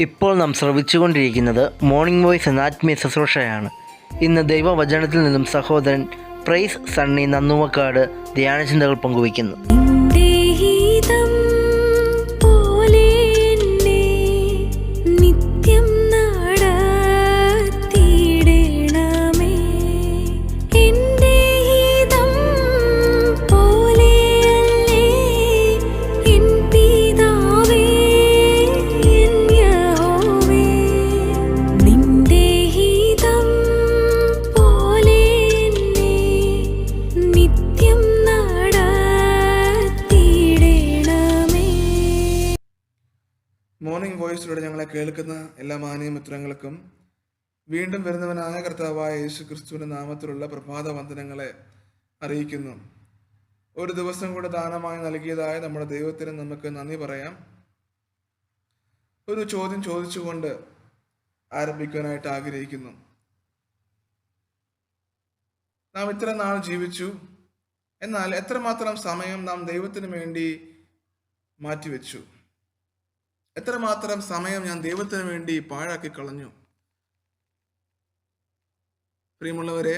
ഇപ്പോൾ നാം ശ്രവിച്ചുകൊണ്ടിരിക്കുന്നത് morning voice എന്ന ആത്മീയ ശുശ്രൂഷയാണ്. ഇന്ന് ദൈവവചനത്തിൽ നിന്നും സഹോദരൻ പ്രൈസ് സണ്ണി നന്നുവക്കാട് ധ്യാനചിന്തകൾ പങ്കുവയ്ക്കുന്നു. മോർണിംഗ് വോയിസിലൂടെ ഞങ്ങളെ കേൾക്കുന്ന എല്ലാ മാന്യ മിത്രങ്ങൾക്കും വീണ്ടും വരുന്നവനായ കർത്താവായ യേശു ക്രിസ്തുവിന്റെ നാമത്തിലുള്ള പ്രഭാത വന്ദനങ്ങളെ അറിയിക്കുന്നു. ഒരു ദിവസം കൂടെ ദാനമായി നൽകിയതായ നമ്മുടെ ദൈവത്തിന് നമുക്ക് നന്ദി പറയാം. ഒരു ചോദ്യം ചോദിച്ചുകൊണ്ട് ആരംഭിക്കാനായിട്ട് ആഗ്രഹിക്കുന്നു. നാം ഇത്ര നാൾ ജീവിച്ചു, എന്നാൽ എത്രമാത്രം സമയം നാം ദൈവത്തിന് വേണ്ടി മാറ്റിവെച്ചു? എത്രമാത്രം സമയം ഞാൻ ദൈവത്തിന് വേണ്ടി പാഴാക്കി കളഞ്ഞു? പ്രിയമുള്ളവരെ,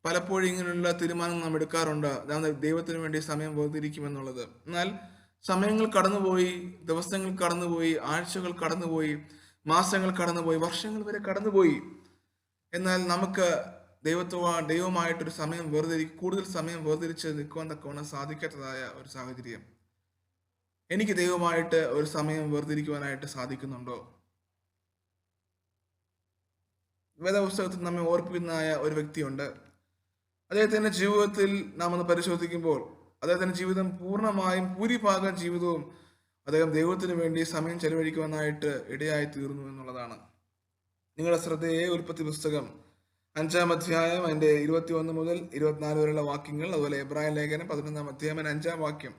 പലപ്പോഴും ഇങ്ങനെയുള്ള തീരുമാനങ്ങൾ നാം എടുക്കാറുണ്ട്, നാം ദൈവത്തിന് വേണ്ടി സമയം വേർതിരിക്കുമെന്നുള്ളത്. എന്നാൽ സമയങ്ങൾ കടന്നുപോയി, ദിവസങ്ങൾ കടന്നുപോയി, ആഴ്ചകൾ കടന്നുപോയി, മാസങ്ങൾ കടന്നുപോയി, വർഷങ്ങൾ വരെ കടന്നുപോയി. എന്നാൽ നമുക്ക് ദൈവമായിട്ടൊരു സമയം കൂടുതൽ സമയം വേർതിരിച്ച് നിൽക്കുവാൻ തക്കവണ്ണം സാധിക്കാത്തതായ ഒരു സാഹചര്യം. എനിക്ക് ദൈവമായിട്ട് ഒരു സമയം വേർതിരിക്കുവാനായിട്ട് സാധിക്കുന്നുണ്ടോ? വേദപുസ്തകത്തിൽ നമ്മെ ഓർപ്പിക്കുന്നതായ ഒരു വ്യക്തിയുണ്ട്. അദ്ദേഹത്തിന്റെ ജീവിതത്തിൽ നാം ഒന്ന് പരിശോധിക്കുമ്പോൾ അദ്ദേഹത്തിന്റെ ജീവിതം പൂർണ്ണമായും ഭൂരിഭാഗം ജീവിതവും അദ്ദേഹം ദൈവത്തിന് വേണ്ടി സമയം ചെലവഴിക്കുവാനായിട്ട് ഇടയായി തീർന്നു എന്നുള്ളതാണ്. നിങ്ങളുടെ ശ്രദ്ധയെ ഉൽപ്പത്തി പുസ്തകം 5-ാം അധ്യായം അതിന്റെ 21 മുതൽ 24 വരെയുള്ള വാക്യങ്ങൾ, അതുപോലെ എബ്രായ ലേഖനം 11-ാം അധ്യായം 5-ാം വാക്യം.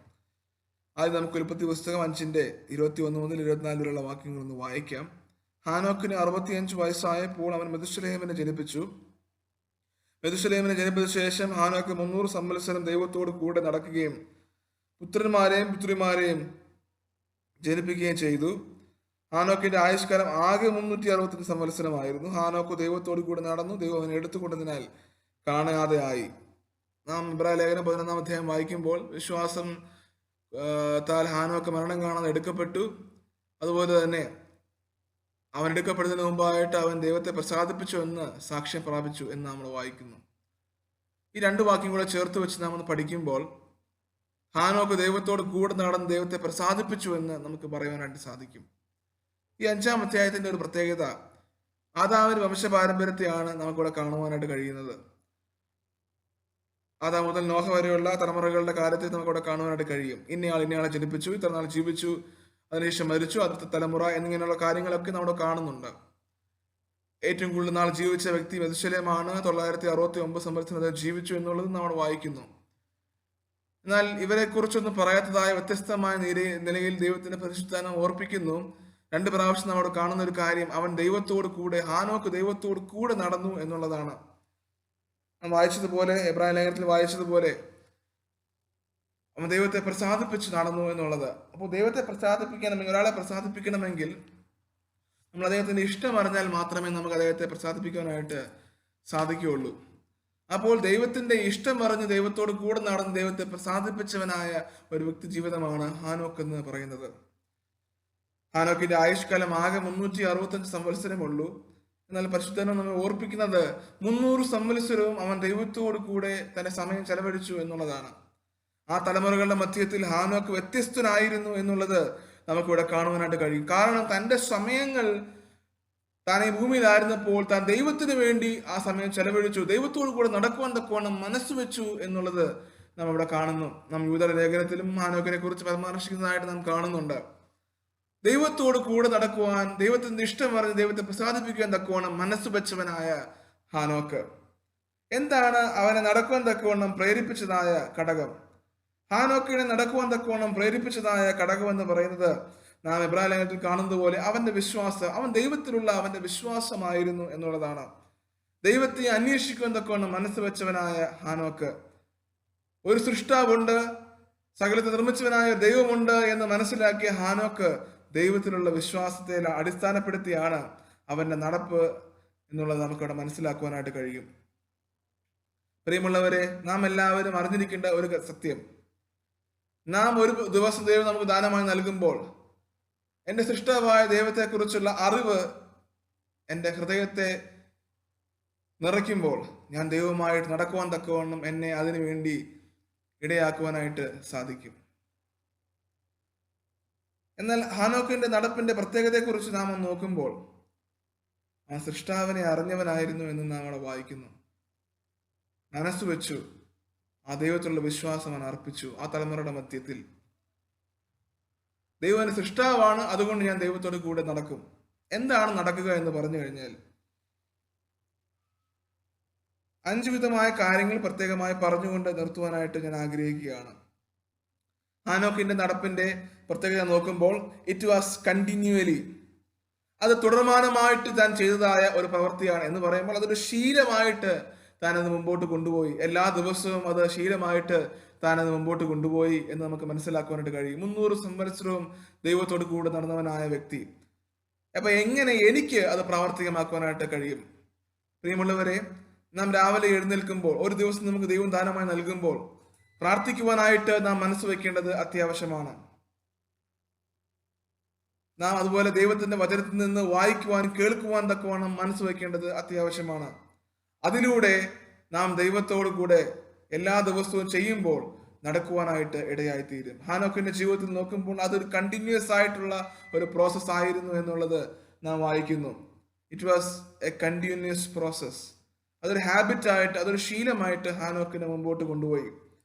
ആദ്യം നമുക്ക് ഉൽപ്പത്തി പുസ്തകം 5-ന്റെ 21 മുതൽ 24 വരെയുള്ള വാക്യങ്ങൾ ഒന്ന് വായിക്കാം. ഹാനോക്കിന് 65 വയസ്സായപ്പോൾ അവൻ മെഥുശലേമിനെ ജനിപ്പിച്ചു. മെഥുശലേമിനെ ജനിപ്പിച്ച ശേഷം ഹാനോക്ക് 300 സംവത്സരം ദൈവത്തോട് കൂടെ നടക്കുകയും പുത്രന്മാരെയും പുത്രിമാരെയും ജനിപ്പിക്കുകയും ചെയ്തു. ഹാനോക്കിന്റെ ആയുഷ്കാലം ആകെ 365 സംവത്സരമായിരുന്നു. ഹാനോക്ക് ദൈവത്തോട് കൂടെ നടന്നു, ദൈവം അവനെ എടുത്തുകൊണ്ടതിനാൽ കാണാതെ ആയി. നാം ഇബ്രായ ലേഖനം 11-ാം അധ്യായം വായിക്കുമ്പോൾ വിശ്വാസം താൽ ഹാനോക്ക് മരണം കാണാതെ എടുക്കപ്പെട്ടു. അതുപോലെ തന്നെ അവൻ എടുക്കപ്പെടുന്നതിന് മുമ്പായിട്ട് അവൻ ദൈവത്തെ പ്രസാദിപ്പിച്ചു എന്ന് സാക്ഷ്യം പ്രാപിച്ചു എന്ന് നമ്മൾ വായിക്കുന്നു. ഈ രണ്ട് വാക്യം കൂടെ ചേർത്ത് വെച്ച് നാം ഒന്ന് പഠിക്കുമ്പോൾ ഹാനോക്ക് ദൈവത്തോട് കൂടെ നടന്ന് ദൈവത്തെ പ്രസാദിപ്പിച്ചു എന്ന് നമുക്ക് പറയുവാനായിട്ട് സാധിക്കും. ഈ 5-ാം അധ്യായത്തിന്റെ ഒരു പ്രത്യേകത, ആദാമിന്റെ വംശപാരമ്പര്യത്തെയാണ് നമുക്കിവിടെ കാണുവാനായിട്ട് കഴിയുന്നത്. ആദാം മുതൽ നോഹ വരെയുള്ള തലമുറകളുടെ കാര്യത്തെ നമുക്കിവിടെ കാണുവാനായിട്ട് കഴിയും. ഇന്നയാളെ ജനിപ്പിച്ചു, ഇത്ര നാൾ ജീവിച്ചു, അതിനുശേഷം മരിച്ചു, അടുത്ത തലമുറ എന്നിങ്ങനെയുള്ള കാര്യങ്ങളൊക്കെ നമ്മൾ കാണുന്നുണ്ട്. ഏറ്റവും കൂടുതൽ നാൾ ജീവിച്ച വ്യക്തി മെഥുശലേമാണ്. 969 സംവത്സരം ജീവിച്ചു എന്നുള്ളത് നമ്മൾ വായിക്കുന്നു. എന്നാൽ ഇവരെ കുറിച്ചൊന്നും പറയാത്തതായ വ്യത്യസ്തമായ നിലയിൽ ദൈവത്തിന്റെ പരിശുദ്ധാത്മാവ് ഓർപ്പിക്കുന്നു. 2 പ്രാവശ്യം നമ്മൾ കാണുന്ന ഒരു കാര്യം, അവൻ ദൈവത്തോട് കൂടെ, ഹാനോക്ക് ദൈവത്തോട് കൂടെ നടന്നു എന്നുള്ളതാണ്. നാം വായിച്ചതുപോലെ, എബ്രായ ലേഖനത്തിൽ വായിച്ചതുപോലെ അവൻ ദൈവത്തെ പ്രസാദിപ്പിച്ച് നടന്നു എന്നുള്ളത്. അപ്പോൾ ദൈവത്തെ പ്രസാദിപ്പിക്കണമെങ്കിൽ, ഒരാളെ പ്രസാദിപ്പിക്കണമെങ്കിൽ നമ്മൾ അദ്ദേഹത്തിന്റെ ഇഷ്ടം അറിഞ്ഞാൽ മാത്രമേ നമുക്ക് അദ്ദേഹത്തെ പ്രസാദിപ്പിക്കാനായിട്ട് സാധിക്കുകയുള്ളൂ. അപ്പോൾ ദൈവത്തിന്റെ ഇഷ്ടം അറിഞ്ഞ് ദൈവത്തോട് കൂടെ നടന്ന് ദൈവത്തെ പ്രസാദിപ്പിച്ചവനായ ഒരു വ്യക്തി ജീവിതമാണ് ഹാനോക്ക് എന്ന് പറയുന്നത്. ഹാനോക്കിന്റെ ആയുഷ്കാലം ആകെ 365 സംവത്സരമുള്ളൂ. എന്നാൽ പരിശുദ്ധനും നമ്മെ ഓർപ്പിക്കുന്നത് 300 സംവത്സരവും അവൻ ദൈവത്തോട് കൂടെ തന്റെ സമയം ചെലവഴിച്ചു എന്നുള്ളതാണ്. ആ തലമുറകളുടെ മധ്യത്തിൽ ഹാനോക്ക് വ്യത്യസ്തനായിരുന്നു എന്നുള്ളത് നമുക്കിവിടെ കാണുവാനായിട്ട് കഴിയും. കാരണം തന്റെ സമയങ്ങൾ താൻ ഈ ഭൂമിയിലായിരുന്നപ്പോൾ താൻ ദൈവത്തിന് വേണ്ടി ആ സമയം ചെലവഴിച്ചു, ദൈവത്തോട് കൂടെ നടക്കുവാൻ തക്കവണ്ണം മനസ്സ് വെച്ചു എന്നുള്ളത് നാം ഇവിടെ കാണുന്നു. നാം യൂദ ലേഖനത്തിലും ഹാനോക്കിനെ കുറിച്ച് പരാമർശിക്കുന്നതായിട്ട് നാം കാണുന്നുണ്ട്. ദൈവത്തോട് കൂടെ നടക്കുവാൻ, ദൈവത്തിന്റെ ഇഷ്ടം പറഞ്ഞ് ദൈവത്തെ പ്രസാദിപ്പിക്കുവാൻ തക്കവണ്ണം മനസ്സ് വെച്ചവനായ ഹാനോക്ക്. എന്താണ് അവനെ നടക്കുവാൻ തക്കവണ്ണം പ്രേരിപ്പിച്ചതായ ഘടകം? ഹാനോക്കിനെ നടക്കുവാൻ തക്കവണ്ണം പ്രേരിപ്പിച്ചതായ ഘടകം എന്ന് പറയുന്നത് നാം എബ്രായ ലേഖനത്തിൽ കാണുന്നത് പോലെ അവന്റെ വിശ്വാസം, അവൻ ദൈവത്തിലുള്ള അവന്റെ വിശ്വാസമായിരുന്നു എന്നുള്ളതാണ്. ദൈവത്തെ അന്വേഷിക്കുവാൻ തക്കവണ്ണം മനസ്സ് വെച്ചവനായ ഹാനോക്ക്. ഒരു സൃഷ്ടാവുണ്ട്, സകലത്തെ നിർമ്മിച്ചവനായ ദൈവമുണ്ട് എന്ന് മനസ്സിലാക്കിയ ഹാനോക്ക് ദൈവത്തിലുള്ള വിശ്വാസത്തെ അടിസ്ഥാനപ്പെടുത്തിയാണ് അവൻ്റെ നടപ്പ് എന്നുള്ളത് നമുക്കവിടെ മനസ്സിലാക്കുവാനായിട്ട് കഴിയും. പ്രിയമുള്ളവരെ, നാം എല്ലാവരും അറിഞ്ഞിരിക്കേണ്ട ഒരു സത്യം, നാം ഒരു ദിവസം ദൈവം നമുക്ക് ദാനമായി നൽകുമ്പോൾ എൻ്റെ സൃഷ്ടാവായ ദൈവത്തെക്കുറിച്ചുള്ള അറിവ് എൻ്റെ ഹൃദയത്തെ നിറയ്ക്കുമ്പോൾ ഞാൻ ദൈവമായിട്ട് നടക്കുവാൻ തക്കവണ്ണം എന്നെ അതിനു വേണ്ടി ഇടയാക്കുവാനായിട്ട് സാധിക്കും. എന്നാൽ ഹാനോക്കിന്റെ നടപ്പിന്റെ പ്രത്യേകതയെക്കുറിച്ച് നാം നോക്കുമ്പോൾ ആ സൃഷ്ടാവിനെ അറിഞ്ഞവനായിരുന്നു എന്ന് നാം അവിടെ വായിക്കുന്നു. മനസ്സ് വെച്ചു ആ ദൈവത്തിലുള്ള വിശ്വാസം അവൻ അർപ്പിച്ചു. ആ തലമുറയുടെ മധ്യത്തിൽ ദൈവം എൻ്റെ സൃഷ്ടാവാണ്, അതുകൊണ്ട് ഞാൻ ദൈവത്തോട് കൂടെ നടക്കും. എന്താണ് നടക്കുക എന്ന് പറഞ്ഞു കഴിഞ്ഞാൽ 5 വിധമായ കാര്യങ്ങൾ പ്രത്യേകമായി പറഞ്ഞുകൊണ്ട് നിർത്തുവാനായിട്ട് ഞാൻ ആഗ്രഹിക്കുകയാണ്. ഹാനോക്കിന്റെ നടപ്പിന്റെ പ്രത്യേകത നോക്കുമ്പോൾ ഇറ്റ് വാസ് കണ്ടിന്യൂവലി, അത് തുടർമാനമായിട്ട് താൻ ചെയ്തതായ ഒരു പ്രവൃത്തിയാണ് എന്ന് പറയുമ്പോൾ അതൊരു ശീലമായിട്ട് താൻ അത് മുമ്പോട്ട് കൊണ്ടുപോയി. എല്ലാ ദിവസവും അത് ശീലമായിട്ട് താൻ അത് മുമ്പോട്ട് കൊണ്ടുപോയി എന്ന് നമുക്ക് മനസ്സിലാക്കുവാനായിട്ട് കഴിയും. 300 സംവത്സരവും ദൈവത്തോട് കൂടെ നടന്നവനായ വ്യക്തി. അപ്പൊ എങ്ങനെ എനിക്ക് അത് പ്രാവർത്തികമാക്കുവാനായിട്ട് കഴിയും? പ്രിയമുള്ളവരെ, നാം രാവിലെ എഴുന്നേൽക്കുമ്പോൾ, ഒരു ദിവസം നമുക്ക് ദൈവം ദാനമായി നൽകുമ്പോൾ പ്രാർത്ഥിക്കുവാനായിട്ട് നാം മനസ്സ് വെക്കേണ്ടത് അത്യാവശ്യമാണ്. നാം അതുപോലെ ദൈവത്തിന്റെ വചനത്തിൽ നിന്ന് വായിക്കുവാൻ കേൾക്കുവാൻ തക്കവണ്ണം മനസ്സ് വെക്കേണ്ടത് അത്യാവശ്യമാണ്. അതിലൂടെ നാം ദൈവത്തോടു കൂടെ എല്ലാ ദിവസവും ചെയ്യുമ്പോൾ നടക്കുവാനായിട്ട് ഇടയായിത്തീരും. ഹാനോക്കിന്റെ ജീവിതത്തിൽ നോക്കുമ്പോൾ അതൊരു കണ്ടിന്യൂസ് ആയിട്ടുള്ള ഒരു പ്രോസസ് ആയിരുന്നു എന്നുള്ളത് നാം വായിക്കുന്നു. It was A continuous process. അതൊരു ഹാബിറ്റായിട്ട്, അതൊരു ശീലമായിട്ട് ഹാനോക്കിനെ മുമ്പോട്ട് കൊണ്ടുപോയി.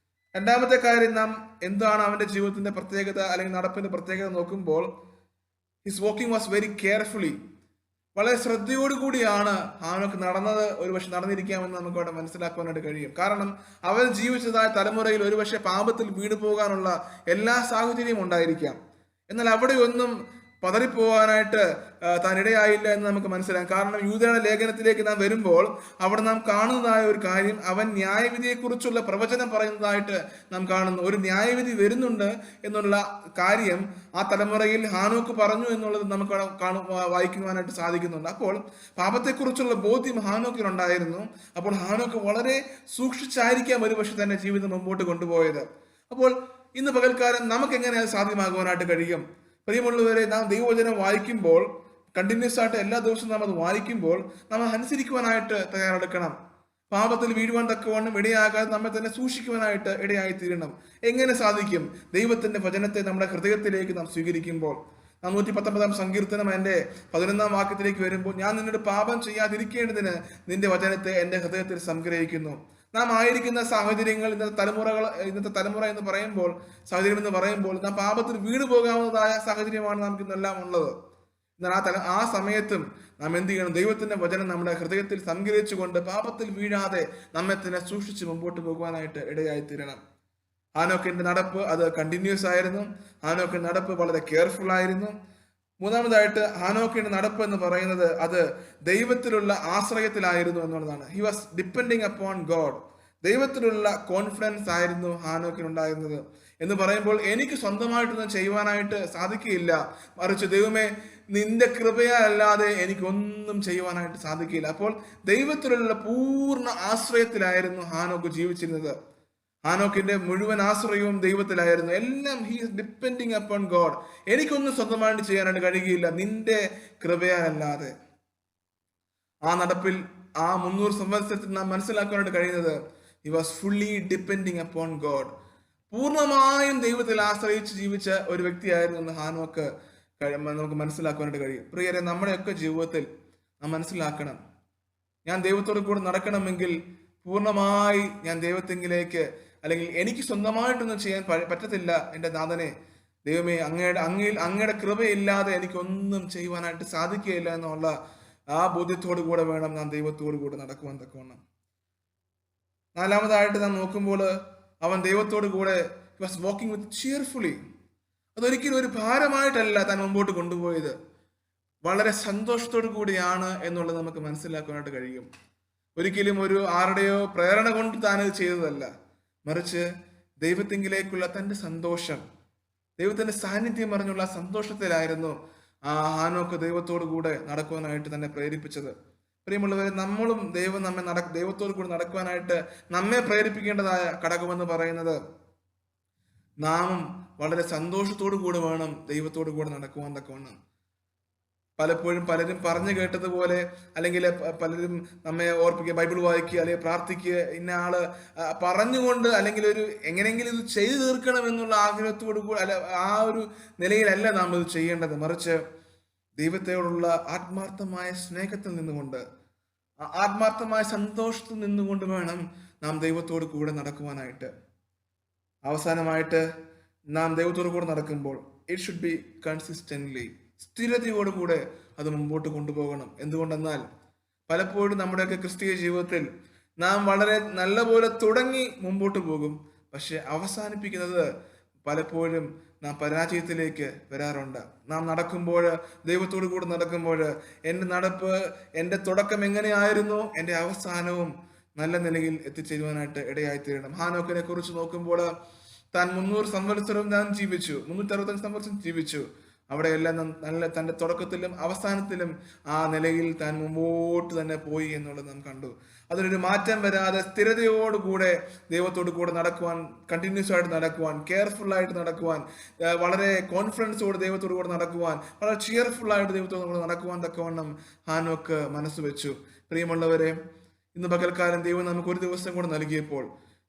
രണ്ടാമത്തെ കാര്യം, നാം എന്താണ് അവന്റെ ജീവിതത്തിന്റെ പ്രത്യേകത അല്ലെങ്കിൽ നടപ്പിന്റെ പ്രത്യേകത നോക്കുമ്പോൾ his walking was very carefully. വളരെ ശ്രദ്ധയോടുകൂടിയാണ് ഹാനോക്ക് നടന്നത്. ഒരുപക്ഷെ നടന്നിരിക്കാമെന്ന് നമുക്ക് അവിടെ മനസ്സിലാക്കുവാനായിട്ട് കഴിയും. കാരണം അവൻ ജീവിച്ചതായ തലമുറയിൽ ഒരുപക്ഷെ പാപത്തിൽ വീണു പോകാനുള്ള എല്ലാ സാഹചര്യവും ഉണ്ടായിരിക്കാം. എന്നാൽ അവിടെയൊന്നും പതറിപ്പോവാനായിട്ട് താൻ ഇടയായില്ല എന്ന് നമുക്ക് മനസ്സിലാക്കാം. കാരണം യൂദയുടെ ലേഖനത്തിലേക്ക് നാം വരുമ്പോൾ അവിടെ നാം കാണുന്നതായ ഒരു കാര്യം, അവൻ ന്യായവിധിയെക്കുറിച്ചുള്ള പ്രവചനം പറയുന്നതായിട്ട് നാം കാണുന്നു. ഒരു ന്യായവിധി വരുന്നുണ്ട് എന്നുള്ള കാര്യം ആ തലമുറയിൽ ഹാനോക്ക് പറഞ്ഞു എന്നുള്ളത് നമുക്ക് വായിക്കുവാനായിട്ട് സാധിക്കുന്നുണ്ട്. അപ്പോൾ പാപത്തെക്കുറിച്ചുള്ള ബോധ്യം ഹാനോക്കിനുണ്ടായിരുന്നു. അപ്പോൾ ഹാനോക്ക് വളരെ സൂക്ഷിച്ചായിരിക്കാം ഒരുപക്ഷെ തന്റെ ജീവിതം മുമ്പോട്ട് കൊണ്ടുപോയത്. അപ്പോൾ ഇന്ന് പകൽക്കാലം നമുക്ക് എങ്ങനെ അത് സാധ്യമാകുവാനായിട്ട് കഴിയും? പ്രിയമുള്ളവരെ, നാം ദൈവവചനം വായിക്കുമ്പോൾ കണ്ടിന്യൂസ് ആയിട്ട് എല്ലാ ദിവസവും നാം അത് വായിക്കുമ്പോൾ നാം അനുസരിക്കുവാനായിട്ട് തയ്യാറെടുക്കണം. പാപത്തിൽ വീഴുവാൻ തക്കവണ്ണം ഇടയാകാതെ നമ്മെ തന്നെ സൂക്ഷിക്കുവാനായിട്ട് ഇടയായിത്തീരണം. എങ്ങനെ സാധിക്കും? ദൈവത്തിന്റെ വചനത്തെ നമ്മുടെ ഹൃദയത്തിലേക്ക് നാം സ്വീകരിക്കുമ്പോൾ. നാം 119 സങ്കീർത്തനം അതിന്റെ 11 വാക്യത്തിലേക്ക് വരുമ്പോൾ, ഞാൻ നിന്നോട് പാപം ചെയ്യാതിരിക്കേണ്ടതിന് നിന്റെ വചനത്തെ എന്റെ ഹൃദയത്തിൽ സംഗ്രഹിക്കുന്നു. നാം ആയിരിക്കുന്ന സാഹചര്യങ്ങൾ, ഇന്നത്തെ തലമുറ എന്ന് പറയുമ്പോൾ, സാഹചര്യം എന്ന് പറയുമ്പോൾ നാം പാപത്തിൽ വീണു പോകാവുന്നതായ സാഹചര്യമാണ് നമുക്ക് ഇന്നെല്ലാം ഉള്ളത്. എന്നാൽ ആ സമയത്തും നാം എന്ത് ചെയ്യണം? ദൈവത്തിന്റെ വചനം നമ്മുടെ ഹൃദയത്തിൽ സംഗ്രഹിച്ചുകൊണ്ട് പാപത്തിൽ വീഴാതെ നമ്മെ തന്നെ സൂക്ഷിച്ച് മുമ്പോട്ട് പോകുവാനായിട്ട് ഇടയായിത്തീരണം. ഹാനോക്കിന്റെ നടപ്പ് അത് കണ്ടിന്യൂസ് ആയിരുന്നു. ഹാനോക്കിന്റെ നടപ്പ് വളരെ കെയർഫുൾ ആയിരുന്നു. മൂന്നാമതായിട്ട്, ഹാനോക്കിന്റെ നടപ്പ് എന്ന് പറയുന്നത് അത് ദൈവത്തിലുള്ള ആശ്രയത്തിലായിരുന്നു എന്നുള്ളതാണ്. He was depending upon God. ദൈവത്തിലുള്ള കോൺഫിഡൻസ് ആയിരുന്നു ഹാനോക്കിനുണ്ടായിരുന്നത്. എന്ന് പറയുമ്പോൾ എനിക്ക് സ്വന്തമായിട്ടൊന്നും ചെയ്യുവാനായിട്ട് സാധിക്കുകയില്ല, മറിച്ച് ദൈവമേ നിന്റെ കൃപയല്ലാതെ എനിക്കൊന്നും ചെയ്യുവാനായിട്ട് സാധിക്കില്ല. അപ്പോൾ ദൈവത്തിലുള്ള പൂർണ്ണ ആശ്രയത്തിലായിരുന്നു ഹാനോക്ക് ജീവിച്ചിരുന്നത്. ഹാനോക്കിന്റെ മുഴുവൻ ആശ്രയവും ദൈവത്തിലായിരുന്നു. എല്ലാം he is depending upon God. എനിക്കൊന്നും സ്വന്തമായിട്ട് ചെയ്യാനായിട്ട് കഴിയുകയില്ല നിന്റെ കൃപയല്ലാതെ. ആ നടപ്പിൽ ആ 300 സംവത്സരത്തിൽ നാം മനസ്സിലാക്കാനായിട്ട് കഴിയുന്നത് he was fully depending upon God. പൂർണ്ണമായും ദൈവത്തിൽ ആശ്രയിച്ച് ജീവിച്ച ഒരു വ്യക്തിയായിരുന്നു എന്ന് ഹാനോക്ക് നമുക്ക് മനസ്സിലാക്കാനായിട്ട് കഴിയും. പ്രിയരെ, നമ്മുടെയൊക്കെ ജീവിതത്തിൽ നാം മനസ്സിലാക്കണം, ഞാൻ ദൈവത്തോട് കൂടെ നടക്കണമെങ്കിൽ പൂർണ്ണമായി ഞാൻ ദൈവത്തെങ്കിലേക്ക്, അല്ലെങ്കിൽ എനിക്ക് സ്വന്തമായിട്ടൊന്നും ചെയ്യാൻ പറ്റത്തില്ല എൻ്റെ നാഥനെ. ദൈവമേ, അങ്ങയുടെ കൃപയില്ലാതെ എനിക്കൊന്നും ചെയ്യുവാനായിട്ട് സാധിക്കുകയില്ല എന്നുള്ള ആ ബോധ്യത്തോടു കൂടെ വേണം നാം ദൈവത്തോടു കൂടെ നടക്കുവാൻ തക്കവണ്ണം. നാലാമതായിട്ട് നാം നോക്കുമ്പോൾ അവൻ ദൈവത്തോടു കൂടെ വാസ് വാക്കിംഗ് വിത്ത് ചിയർഫുള്ളി. അതൊരിക്കലും ഒരു ഭാരമായിട്ടല്ല താൻ മുമ്പോട്ട് കൊണ്ടുപോയത്, വളരെ സന്തോഷത്തോടു കൂടിയാണ് എന്നുള്ളത് നമുക്ക് മനസ്സിലാക്കാനായിട്ട് കഴിയും. ഒരിക്കലും ഒരു ആരുടെയോ പ്രേരണ കൊണ്ട് താൻ ഇത് ചെയ്തതല്ല, മറിച്ച് ദൈവത്തെങ്കിലേക്കുള്ള തൻ്റെ സന്തോഷം, ദൈവത്തിന്റെ സാന്നിധ്യം അറിഞ്ഞുള്ള സന്തോഷത്തിലായിരുന്നു ആ ഹാനോക്ക് ദൈവത്തോടു കൂടെ നടക്കുവാനായിട്ട് തന്നെ പ്രേരിപ്പിച്ചത്. പ്രിയമുള്ളവരെ, നമ്മളും ദൈവത്തോടു കൂടെ നടക്കുവാനായിട്ട് നമ്മെ പ്രേരിപ്പിക്കേണ്ടതായ ഘടകമെന്ന് പറയുന്നത് നാമും വളരെ സന്തോഷത്തോടു കൂടെ വേണം ദൈവത്തോടു കൂടെ നടക്കുവാൻ തക്കവണ്ണം. പലപ്പോഴും പലരും പറഞ്ഞു കേട്ടതുപോലെ, അല്ലെങ്കിൽ പലരും നമ്മെ ഓർപ്പിക്കുക, ബൈബിൾ വായിക്കുക, അല്ലെങ്കിൽ പ്രാർത്ഥിക്കുക, ഇന്ന ആള് പറഞ്ഞുകൊണ്ട്, അല്ലെങ്കിൽ ഒരു എങ്ങനെയെങ്കിലും ഇത് ചെയ്തു തീർക്കണം എന്നുള്ള ആഗ്രഹത്തോടു കൂടി ആ ഒരു നിലയിലല്ല നാം ഇത് ചെയ്യേണ്ടത്. മറിച്ച് ദൈവത്തോടുള്ള ആത്മാർത്ഥമായ സ്നേഹത്തിൽ നിന്നുകൊണ്ട്, ആത്മാർത്ഥമായ സന്തോഷത്തിൽ നിന്നുകൊണ്ട് വേണം നാം ദൈവത്തോട് കൂടെ നടക്കുവാനായിട്ട്. അവസാനമായിട്ട് നാം ദൈവത്തോട് കൂടെ നടക്കുമ്പോൾ ഇറ്റ് ഷുഡ് ബി കൺസിസ്റ്റന്റ്ലി, സ്ഥിരതയോടുകൂടെ അത് മുമ്പോട്ട് കൊണ്ടുപോകണം. എന്തുകൊണ്ടെന്നാൽ പലപ്പോഴും നമ്മുടെയൊക്കെ ക്രിസ്തീയ ജീവിതത്തിൽ നാം വളരെ നല്ലപോലെ തുടങ്ങി മുമ്പോട്ട് പോകും, പക്ഷെ അവസാനിപ്പിക്കുന്നത് പലപ്പോഴും നാം പരാജയത്തിലേക്ക് വരാറുണ്ട്. നാം നടക്കുമ്പോൾ, ദൈവത്തോടു കൂടെ നടക്കുമ്പോൾ, എൻ്റെ നടപ്പ്, എൻ്റെ തുടക്കം എങ്ങനെയായിരുന്നു, എൻ്റെ അവസാനവും നല്ല നിലയിൽ എത്തിച്ചേരുവാനായിട്ട് ഇടയായിത്തീരണം. ഹാനോക്കിനെ കുറിച്ച് നോക്കുമ്പോൾ താൻ 300 സംവത്സരം താൻ ജീവിച്ചു, 365 സംവത്സരം ജീവിച്ചു. അവിടെയെല്ലാം നല്ല തൻ്റെ തുടക്കത്തിലും അവസാനത്തിലും ആ നിലയിൽ താൻ മുമ്പോട്ട് തന്നെ പോയി എന്നുള്ളത് നാം കണ്ടു. അതിനൊരു മാറ്റം വരാതെ സ്ഥിരതയോടുകൂടെ ദൈവത്തോടു കൂടെ നടക്കുവാൻ, കണ്ടിന്യൂസ് ആയിട്ട് നടക്കുവാൻ, കെയർഫുൾ ആയിട്ട് നടക്കുവാൻ, വളരെ കോൺഫിഡൻസോട് ദൈവത്തോടു കൂടെ നടക്കുവാൻ, വളരെ ചിയർഫുൾ ആയിട്ട് ദൈവത്തോടു കൂടെ നടക്കുവാൻ തക്കവണ്ണം ഹാനോക്ക് മനസ്സ് വെച്ചു. പ്രിയമുള്ളവരെ, ഇന്ന് പകൽക്കാലം ദൈവം നമുക്ക് ഒരു ദിവസം കൂടെ നൽകിയപ്പോൾ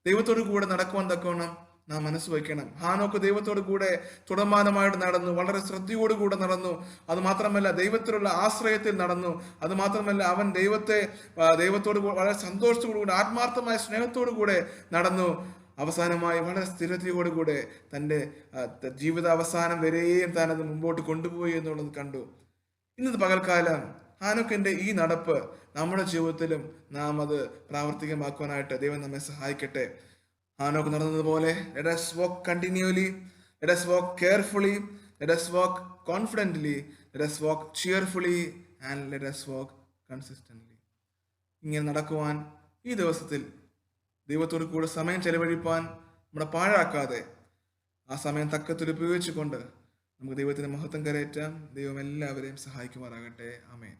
ദൈവത്തോടു കൂടെ നടക്കുവാൻ തക്കവണ്ണം നാം മനസ്സ് വയ്ക്കണം. ഹാനോക്ക് ദൈവത്തോടു കൂടെ തുടർമാനമായിട്ട് നടന്നു, വളരെ ശ്രദ്ധയോടുകൂടെ നടന്നു. അത് മാത്രമല്ല ദൈവത്തിലുള്ള ആശ്രയത്തിൽ നടന്നു. അത് മാത്രമല്ല അവൻ ദൈവത്തോട് വളരെ സന്തോഷത്തോടുകൂടി, ആത്മാർത്ഥമായ സ്നേഹത്തോടു കൂടെ നടന്നു. അവസാനമായി വളരെ സ്ഥിരതയോടുകൂടെ തൻ്റെ ജീവിതാവസാനം വരെയും താൻ അത് മുമ്പോട്ട് കൊണ്ടുപോയി എന്നുള്ളത് കണ്ടു. ഇന്നത്തെ പകൽക്കാലം ഹാനോക്കിന്റെ ഈ നടപ്പ് നമ്മുടെ ജീവിതത്തിലും നാം അത് പ്രാവർത്തികമാക്കുവാനായിട്ട് ദൈവം നമ്മെ സഹായിക്കട്ടെ. ഹാനോക്ക് നടന്നതുപോലെ let us walk continually, let us walk carefully, let us walk confidently, let us walk cheerfully, and let us walk consistently. ഇങ്ങനെ നടക്കുവാൻ, ഈ ദിവസത്തിൽ ദൈവത്തോട് കൂടെ സമയം ചെലവഴിപ്പാൻ നമ്മുടെ പാഴാക്കാതെ ആ സമയം തക്കത്തിൽ ഉപയോഗിച്ചുകൊണ്ട് നമുക്ക് ദൈവത്തിന്റെ മഹത്വം കരയറ്റാം. ദൈവം എല്ലാവരെയും സഹായിക്കുമാറാകട്ടെ. ആമേൻ.